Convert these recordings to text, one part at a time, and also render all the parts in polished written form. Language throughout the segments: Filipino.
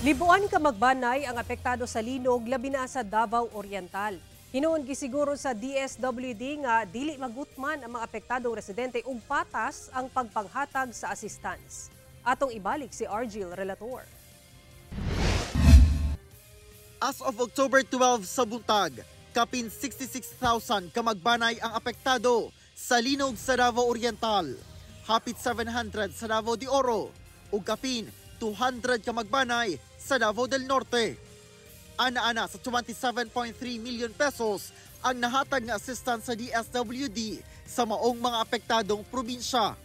Libuan ka magbanay ang apektado sa linog labi na sa Davao Oriental. Hinuon gisiguro sa DSWD nga dili magutman ang mga apektadong residente ug patas ang pagpanghatag sa assistance. Atong ibalik si Argil Relator. As of October 12 sa buntag, kapin 66,000 ka magbanay ang apektado sa linog sa Davao Oriental, hapit 700 sa Davao de Oro ug kapin 200 ka magbanay sa Davao del Norte. Ana-ana sa 27.3 million pesos ang nahatag nga assistance sa DSWD sa maong mga apektadong probinsya.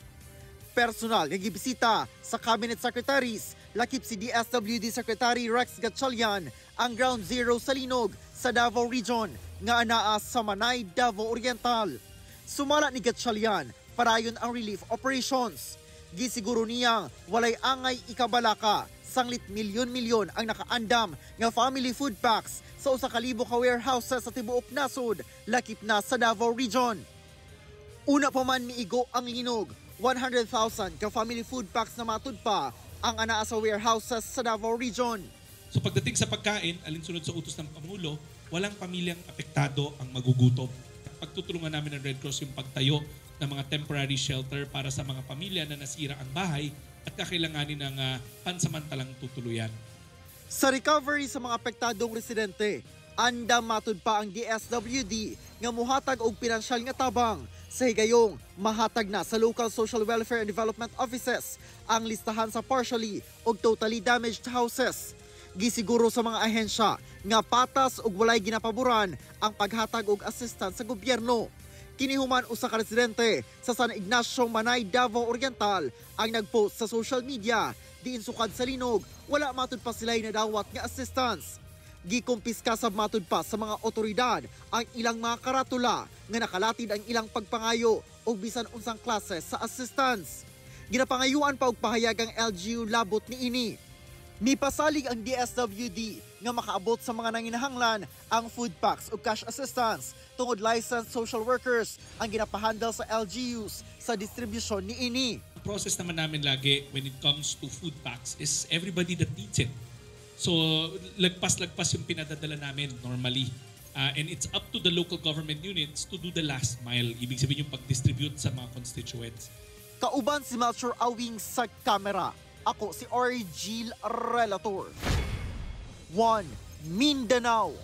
Personal nga gibisita sa cabinet secretaries, lakip si DSWD Secretary Rex Gatchalian ang ground zero sa linog sa Davao Region nga anaa sa Manay, Davao Oriental. Sumala ni Gatchalian parayon ang relief operations. Gisiguro niyang walay angay ikabalaka, sanglit milyon-milyon ang nakaandam nga family food packs sa usa ka libo ka warehouses sa tibuok nasod, lakip na sa Davao Region. Una pa man miigo ang linog, 100,000 ka family food packs na matud pa ang anaa sa warehouses sa Davao Region. So pagdating sa pagkain, alinsunod sa utos ng Pangulo, walang pamilyang apektado ang magugutom. Pagtutulungan namin ng Red Cross yung pagtayo ng mga temporary shelter para sa mga pamilya na nasira ang bahay at kakailanganin ng pansamantalang tutuluyan. Sa recovery sa mga apektadong residente, andam matud pa ang DSWD nga muhatag og pinansyal nga tabang sa higayong mahatag na sa local social welfare and development offices ang listahan sa partially o totally damaged houses. Gisiguro sa mga ahensya nga patas ug walay ginapaboran ang paghatag og assistance sa gobyerno. Kinihuman usa ka residente sa San Ignacio, Manay, Davao Oriental ang nagpost sa social media diin sukad sa linog wala matud pa sila'y nadawat nga assistance. Gikumpiska sab matud pa sa mga otoridad ang ilang mga karatula nga nakalatid ang ilang pagpangayo o bisan unsang klase sa assistance. Ginapangayuan pa og pahayag ang LGU labot niini. Mipasalig ang DSWD nga makaabot sa mga nanginahanglan ang food packs o cash assistance tungod licensed social workers ang ginapahandle sa LGUs sa distribusyon niini. Ang process naman namin lagi when it comes to food packs is everybody that needs it. So lagpas-lagpas yung pinadadala namin normally. And it's up to the local government units to do the last mile. Ibig sabihin yung pag-distribute sa mga constituents. Kauban si Melchor Awing sa kamera. Ako si Argil Relator. 1 Mindanao.